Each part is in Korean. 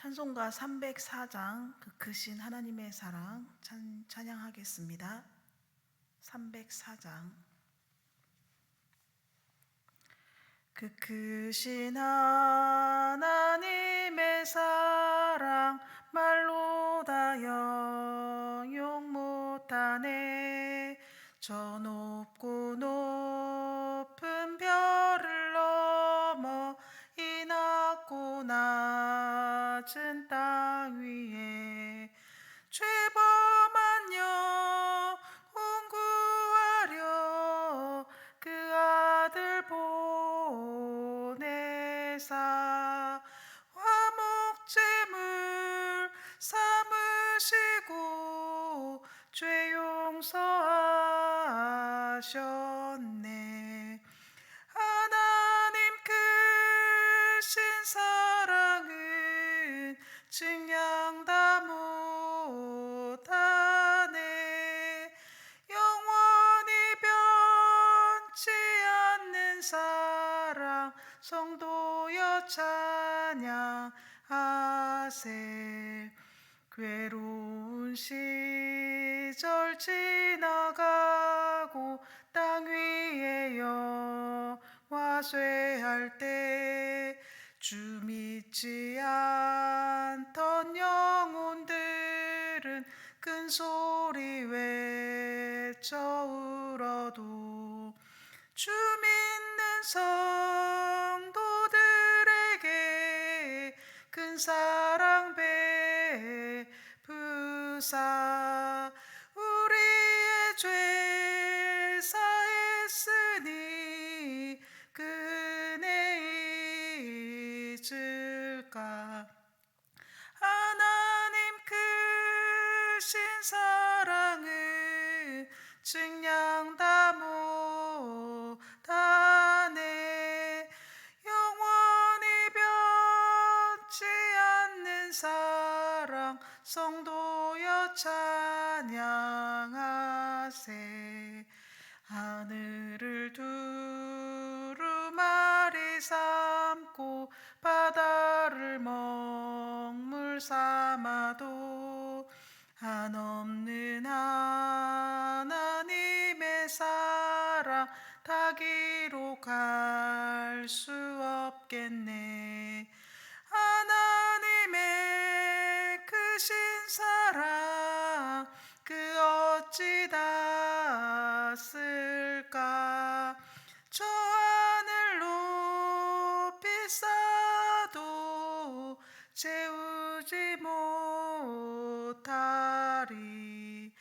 찬송가 304장 그 크신 하나님의 사랑 찬양하겠습니다. 304장. 그 크신 하나님의 사랑 말로 다 영용 못하네. 저 높고 높은 별을 넘어 이 낮고 낮은 땅 위에 죄범한 영혼 구하려 그 아들 보내사 화목제물 삼으시고 죄 용서하셨네. 하나님 크신 사랑은 증량 다 못하네. 영원히 변치 않는 사랑 성도여 찬양하세. 괴로운 시절 지나가고 땅 위에 영화 쇠할 때 주 믿지 않던 영혼들은 큰 소리 외쳐 울어도 주 믿는 성도들에게 큰 사랑 베푸사 우리의 죄 사했으니 그 은혜 잊을까. 하나님 크신 사랑은 증량 다 못하네. 영원히 변치 않는 사랑 성도여 찬양하세. 하늘을 두루마리 삼고 바다를 먹물 삼아도 한없는 하나님의 사랑 다 기록할 수 없겠네. 하나님의 크신 사랑 그 어찌 다 쓸까. 저 하늘 높이 쌓아도 채우지 못하리.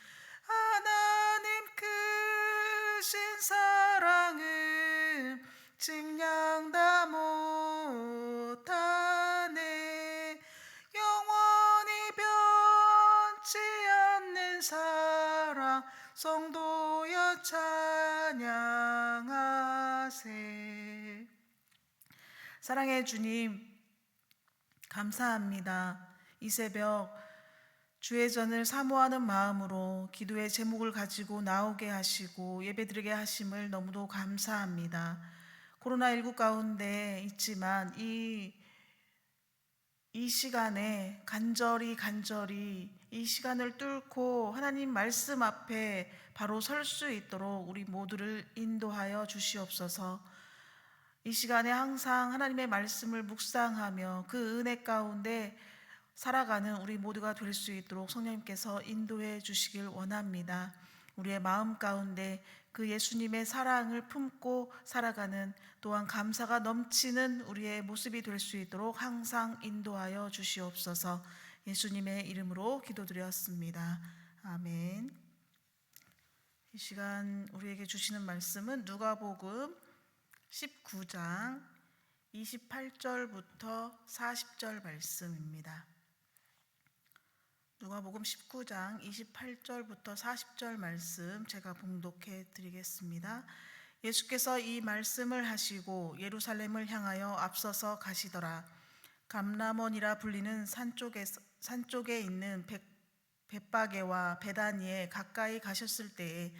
하나님 크신 사랑은 증량 다 못하네. 영원히 변치 않는 사랑 성도여 찬양하세. 사랑의 주님, 감사합니다. 이 새벽 주의 전을 사모하는 마음으로 기도의 제목을 가지고 나오게 하시고 예배드리게 하심을 너무도 감사합니다. 코로나19 가운데 있지만 이 시간에 간절히 이 시간을 뚫고 하나님 말씀 앞에 바로 설 수 있도록 우리 모두를 인도하여 주시옵소서. 이 시간에 항상 하나님의 말씀을 묵상하며 그 은혜 가운데 살아가는 우리 모두가 될 수 있도록 성령님께서 인도해 주시길 원합니다. 우리의 마음 가운데 그 예수님의 사랑을 품고 살아가는, 또한 감사가 넘치는 우리의 모습이 될 수 있도록 항상 인도하여 주시옵소서. 예수님의 이름으로 기도드렸습니다. 아멘. 이 시간 우리에게 주시는 말씀은 누가복음 19장 28절부터 40절 말씀입니다. 누가복음 19장 28절부터 40절 말씀 제가 봉독해 드리겠습니다. 예수께서 이 말씀을 하시고 예루살렘을 향하여 앞서서 가시더라. 감람원이라 불리는 산 쪽에 있는 벳바게와 베다니에 가까이 가셨을 때에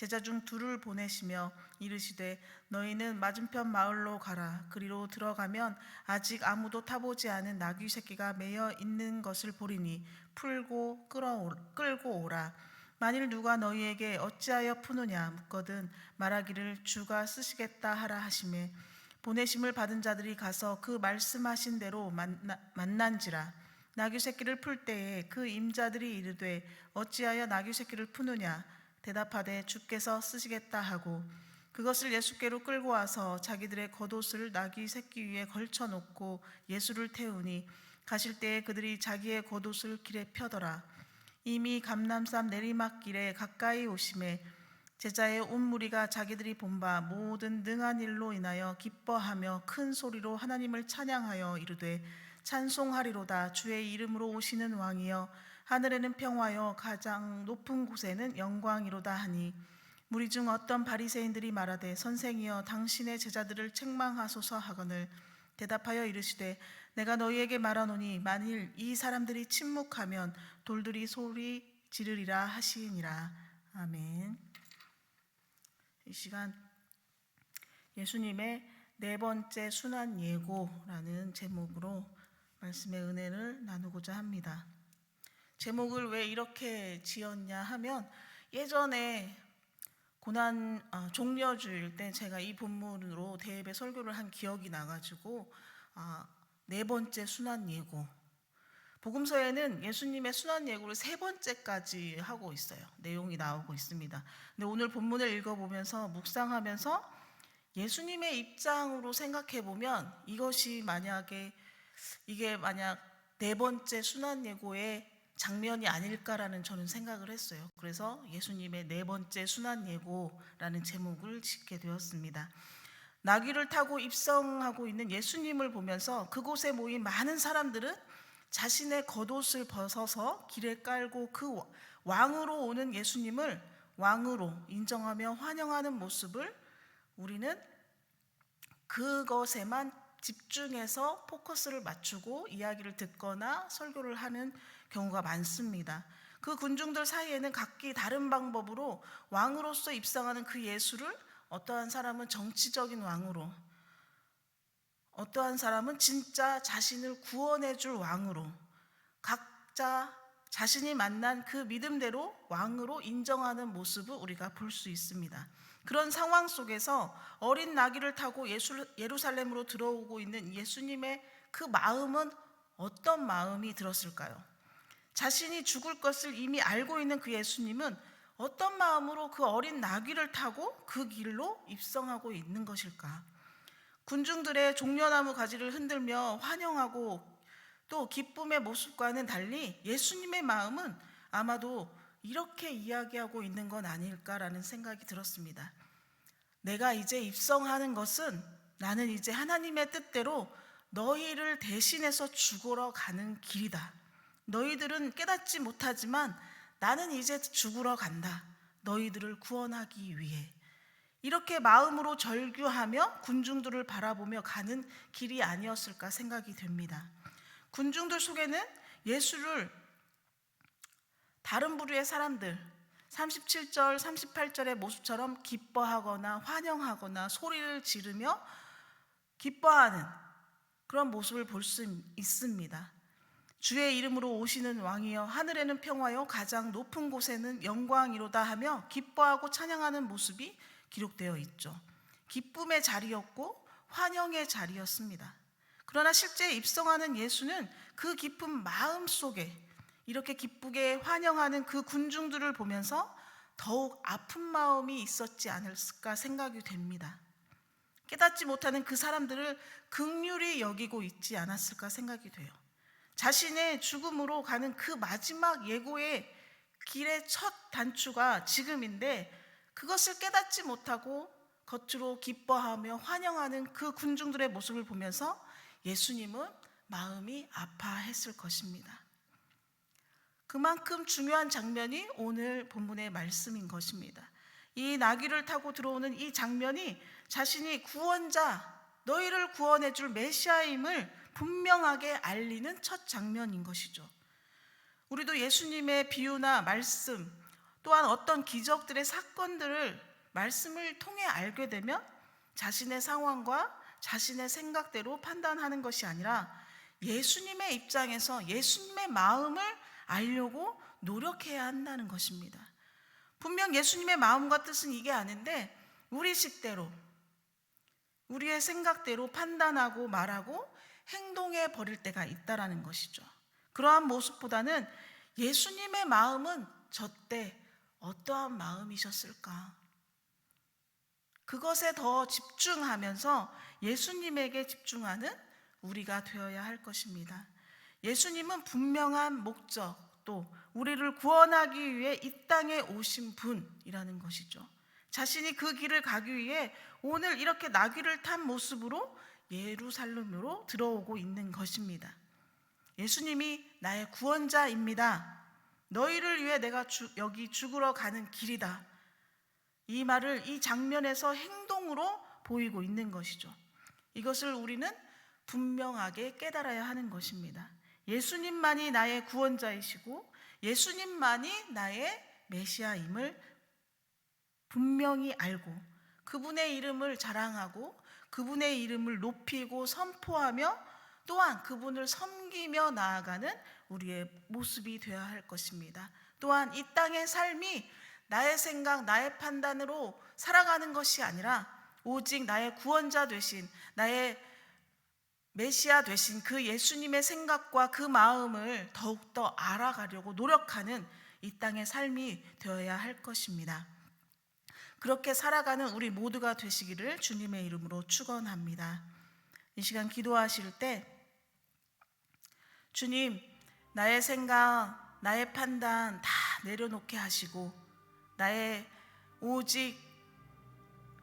제자 중 둘을 보내시며 이르시되 너희는 맞은편 마을로 가라. 그리로 들어가면 아직 아무도 타보지 않은 나귀 새끼가 매여 있는 것을 보리니 풀고 끌고 오라. 만일 누가 너희에게 어찌하여 푸느냐 묻거든 말하기를 주가 쓰시겠다 하라 하시매 보내심을 받은 자들이 가서 그 말씀하신 대로 만난지라. 나귀 새끼를 풀 때에 그 임자들이 이르되 어찌하여 나귀 새끼를 푸느냐 대답하되 주께서 쓰시겠다 하고 그것을 예수께로 끌고 와서 자기들의 겉옷을 나귀 새끼 위에 걸쳐 놓고 예수를 태우니 가실 때에 그들이 자기의 겉옷을 길에 펴더라. 이미 감람산 내리막길에 가까이 오심에 제자의 온 무리가 자기들이 본 바 모든 능한 일로 인하여 기뻐하며 큰 소리로 하나님을 찬양하여 이르되 찬송하리로다. 주의 이름으로 오시는 왕이여 하늘에는 평화여 가장 높은 곳에는 영광이로다 하니 무리 중 어떤 바리새인들이 말하되 선생이여 당신의 제자들을 책망하소서 하거늘 대답하여 이르시되 내가 너희에게 말하노니 만일 이 사람들이 침묵하면 돌들이 소리 지르리라 하시니라. 아멘. 이 시간 예수님의 네 번째 순환 예고라는 제목으로 말씀의 은혜를 나누고자 합니다. 제목을 왜 이렇게 지었냐 하면 예전에 고난 종려주일 때 제가 이 본문으로 대예배 설교를 한 기억이 나가지고 네 번째 순환 예고, 복음서에는 예수님의 순환 예고를 세 번째까지 하고 있어요. 내용이 나오고 있습니다. 근데 오늘 본문을 읽어보면서 묵상하면서 예수님의 입장으로 생각해 보면 이게 만약 네 번째 순환 예고의 장면이 아닐까라는 저는 생각을 했어요. 그래서 예수님의 네 번째 순환 예고라는 제목을 짓게 되었습니다. 나귀를 타고 입성하고 있는 예수님을 보면서 그곳에 모인 많은 사람들은 자신의 겉옷을 벗어서 길에 깔고 그 왕으로 오는 예수님을 왕으로 인정하며 환영하는 모습을 우리는 그것에만 집중해서 포커스를 맞추고 이야기를 듣거나 설교를 하는 경우가 많습니다. 그 군중들 사이에는 각기 다른 방법으로 왕으로서 입성하는 그 예수를 어떠한 사람은 정치적인 왕으로, 어떠한 사람은 진짜 자신을 구원해 줄 왕으로, 각자 자신이 만난 그 믿음대로 왕으로 인정하는 모습을 우리가 볼 수 있습니다. 그런 상황 속에서 어린 나귀를 타고 예루살렘으로 들어오고 있는 예수님의 그 마음은 어떤 마음이 들었을까요? 자신이 죽을 것을 이미 알고 있는 그 예수님은 어떤 마음으로 그 어린 나귀를 타고 그 길로 입성하고 있는 것일까? 군중들의 종려나무 가지를 흔들며 환영하고 또 기쁨의 모습과는 달리 예수님의 마음은 아마도 이렇게 이야기하고 있는 건 아닐까라는 생각이 들었습니다. 내가 이제 입성하는 것은 나는 이제 하나님의 뜻대로 너희를 대신해서 죽으러 가는 길이다. 너희들은 깨닫지 못하지만 나는 이제 죽으러 간다. 너희들을 구원하기 위해. 이렇게 마음으로 절규하며 군중들을 바라보며 가는 길이 아니었을까 생각이 됩니다. 군중들 속에는 예수를 다른 부류의 사람들 37절, 38절의 모습처럼 기뻐하거나 환영하거나 소리를 지르며 기뻐하는 그런 모습을 볼 수 있습니다. 주의 이름으로 오시는 왕이여 하늘에는 평화여 가장 높은 곳에는 영광이로다 하며 기뻐하고 찬양하는 모습이 기록되어 있죠. 기쁨의 자리였고 환영의 자리였습니다. 그러나 실제 입성하는 예수는 그 깊은 마음 속에 이렇게 기쁘게 환영하는 그 군중들을 보면서 더욱 아픈 마음이 있었지 않을까 생각이 됩니다. 깨닫지 못하는 그 사람들을 긍휼히 여기고 있지 않았을까 생각이 돼요. 자신의 죽음으로 가는 그 마지막 예고의 길의 첫 단추가 지금인데 그것을 깨닫지 못하고 겉으로 기뻐하며 환영하는 그 군중들의 모습을 보면서 예수님은 마음이 아파했을 것입니다. 그만큼 중요한 장면이 오늘 본문의 말씀인 것입니다. 이 나귀를 타고 들어오는 이 장면이 자신이 구원자, 너희를 구원해 줄 메시아임을 분명하게 알리는 첫 장면인 것이죠. 우리도 예수님의 비유나 말씀 또한 어떤 기적들의 사건들을 말씀을 통해 알게 되면 자신의 상황과 자신의 생각대로 판단하는 것이 아니라 예수님의 입장에서 예수님의 마음을 알려고 노력해야 한다는 것입니다. 분명 예수님의 마음과 뜻은 이게 아닌데 우리 식대로, 우리의 생각대로 판단하고 말하고 행동해 버릴 때가 있다라는 것이죠. 그러한 모습보다는 예수님의 마음은 저때 어떠한 마음이셨을까? 그것에 더 집중하면서 예수님에게 집중하는 우리가 되어야 할 것입니다. 예수님은 분명한 목적, 또 우리를 구원하기 위해 이 땅에 오신 분이라는 것이죠. 자신이 그 길을 가기 위해 오늘 이렇게 나귀를 탄 모습으로 예루살렘으로 들어오고 있는 것입니다. 예수님이 나의 구원자입니다. 너희를 위해 내가 여기 죽으러 가는 길이다. 이 말을 이 장면에서 행동으로 보이고 있는 것이죠. 이것을 우리는 분명하게 깨달아야 하는 것입니다. 예수님만이 나의 구원자이시고 예수님만이 나의 메시아임을 분명히 알고 그분의 이름을 자랑하고 그분의 이름을 높이고 선포하며 또한 그분을 섬기며 나아가는 우리의 모습이 되어야 할 것입니다. 또한 이 땅의 삶이 나의 생각, 나의 판단으로 살아가는 것이 아니라 오직 나의 구원자 되신, 나의 메시아 되신 그 예수님의 생각과 그 마음을 더욱더 알아가려고 노력하는 이 땅의 삶이 되어야 할 것입니다. 그렇게 살아가는 우리 모두가 되시기를 주님의 이름으로 축원합니다. 이 시간 기도하실 때 주님, 나의 생각, 나의 판단 다 내려놓게 하시고 나의 오직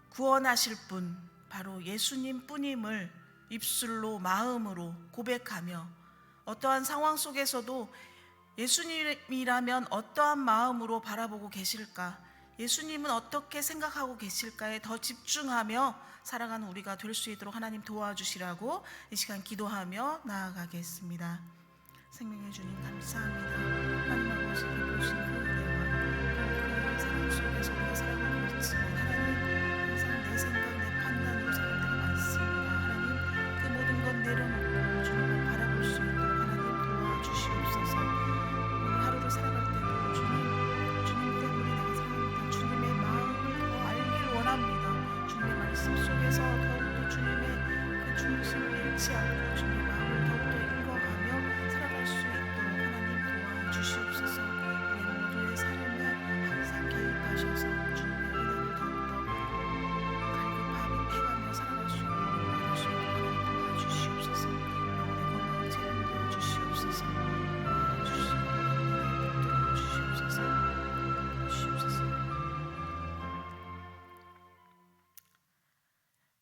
구원하실 분 바로 예수님 뿐임을 입술로 마음으로 고백하며 어떠한 상황 속에서도 예수님이라면 어떠한 마음으로 바라보고 계실까, 예수님은 어떻게 생각하고 계실까에 더 집중하며 살아가는 우리가 될 수 있도록 하나님 도와주시라고 이 시간 기도하며 나아가겠습니다. 생명의 주님 감사합니다. 하나님 아버지 보신 그 은혜와 또 그 사랑 속에서 우리가 살아가고 있지만 하나님 항상 내 생각 내 판단으로 살 때가 많습니다. 하나님 그 모든 것 내려놓고 주님을 바라볼 수 있도록 하나님 도와주시옵소서. 오늘 하루를 살아갈 때도 주님 때문에 내가 살아갑니다. 주님의 마음을 더 알길 원합니다. 주님의 말씀 속에서 더욱더 주님의 그 중심을 잃지 않고 주님의 마음을 더욱더 읽어가며 살아갈 수 있도록 하나님 도와주시옵소서. 우리 모두의 삶에 항상 개입하셔서 주님의 은혜를 더욱더 갈급하고 해가며 살아갈 수 있도록 하나님 도와주시옵소서. 영혼의 건강을 채우며 주시옵소서.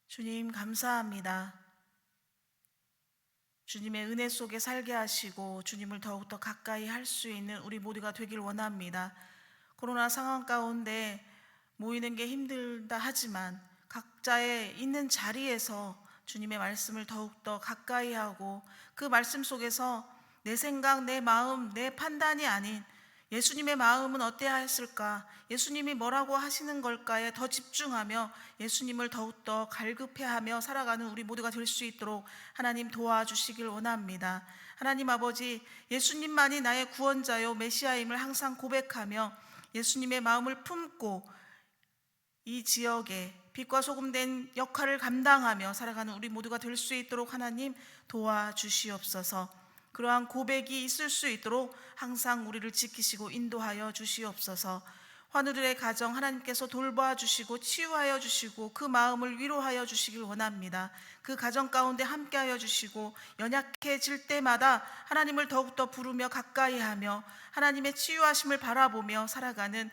주님 감사합니다. 주님의 은혜 속에 살게 하시고 주님을 더욱더 가까이 할 수 있는 우리 모두가 되길 원합니다. 코로나 상황 가운데 모이는 게 힘들다 하지만 각자의 있는 자리에서 주님의 말씀을 더욱더 가까이 하고 그 말씀 속에서 내 생각, 내 마음, 내 판단이 아닌 예수님의 마음은 어때야 했을까? 예수님이 뭐라고 하시는 걸까에 더 집중하며 예수님을 더욱더 갈급해하며 살아가는 우리 모두가 될 수 있도록 하나님 도와주시길 원합니다. 하나님 아버지, 예수님만이 나의 구원자요 메시아임을 항상 고백하며 예수님의 마음을 품고 이 지역에 빛과 소금 된 역할을 감당하며 살아가는 우리 모두가 될 수 있도록 하나님 도와주시옵소서. 그러한 고백이 있을 수 있도록 항상 우리를 지키시고 인도하여 주시옵소서. 환우들의 가정 하나님께서 돌봐 주시고 치유하여 주시고 그 마음을 위로하여 주시길 원합니다. 그 가정 가운데 함께하여 주시고 연약해질 때마다 하나님을 더욱더 부르며 가까이 하며 하나님의 치유하심을 바라보며 살아가는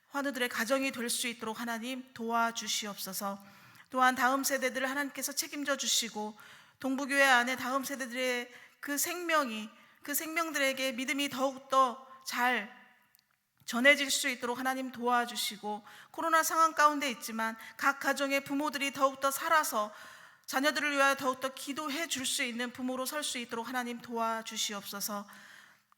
환우들의 가정이 될 수 있도록 하나님 도와주시옵소서. 또한 다음 세대들을 하나님께서 책임져 주시고 동부교회 안에 다음 세대들의 그 생명들에게 믿음이 더욱더 잘 전해질 수 있도록 하나님 도와주시고 코로나 상황 가운데 있지만 각 가정의 부모들이 더욱더 살아서 자녀들을 위하여 더욱더 기도해 줄 수 있는 부모로 설 수 있도록 하나님 도와주시옵소서.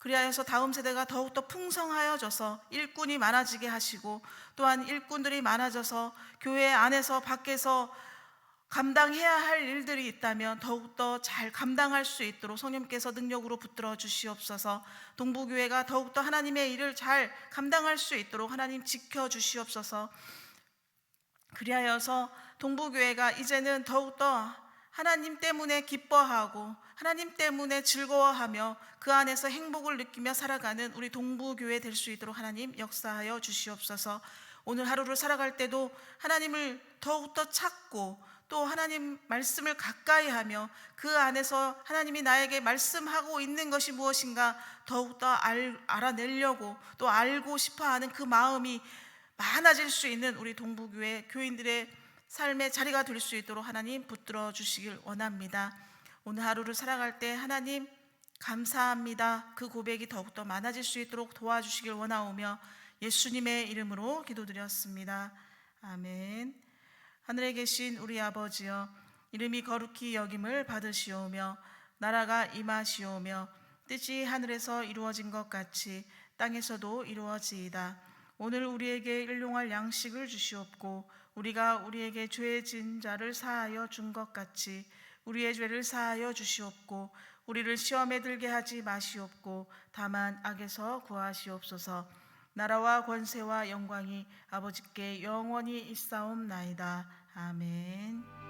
그리하여서 다음 세대가 더욱더 풍성하여져서 일꾼이 많아지게 하시고, 또한 일꾼들이 많아져서 교회 안에서 밖에서 감당해야 할 일들이 있다면 더욱더 잘 감당할 수 있도록 성령께서 능력으로 붙들어 주시옵소서. 동부교회가 더욱더 하나님의 일을 잘 감당할 수 있도록 하나님 지켜 주시옵소서. 그리하여서 동부교회가 이제는 더욱더 하나님 때문에 기뻐하고 하나님 때문에 즐거워하며 그 안에서 행복을 느끼며 살아가는 우리 동부교회 될 수 있도록 하나님 역사하여 주시옵소서. 오늘 하루를 살아갈 때도 하나님을 더욱더 찾고 또 하나님 말씀을 가까이 하며 그 안에서 하나님이 나에게 말씀하고 있는 것이 무엇인가 더욱더 알아내려고 또 알고 싶어하는 그 마음이 많아질 수 있는 우리 동부교회 교인들의 삶의 자리가 될 수 있도록 하나님 붙들어 주시길 원합니다. 오늘 하루를 살아갈 때 하나님 감사합니다, 그 고백이 더욱더 많아질 수 있도록 도와주시길 원하오며 예수님의 이름으로 기도드렸습니다. 아멘. 하늘에 계신 우리 아버지여, 이름이 거룩히 여김을 받으시오며 나라가 임하시오며 뜻이 하늘에서 이루어진 것 같이 땅에서도 이루어지이다. 오늘 우리에게 일용할 양식을 주시옵고 우리가 우리에게 죄 지은 자를 사하여 준 것 같이 우리의 죄를 사하여 주시옵고 우리를 시험에 들게 하지 마시옵고 다만 악에서 구하시옵소서. 나라와 권세와 영광이 아버지께 영원히 있사옵나이다. 아멘.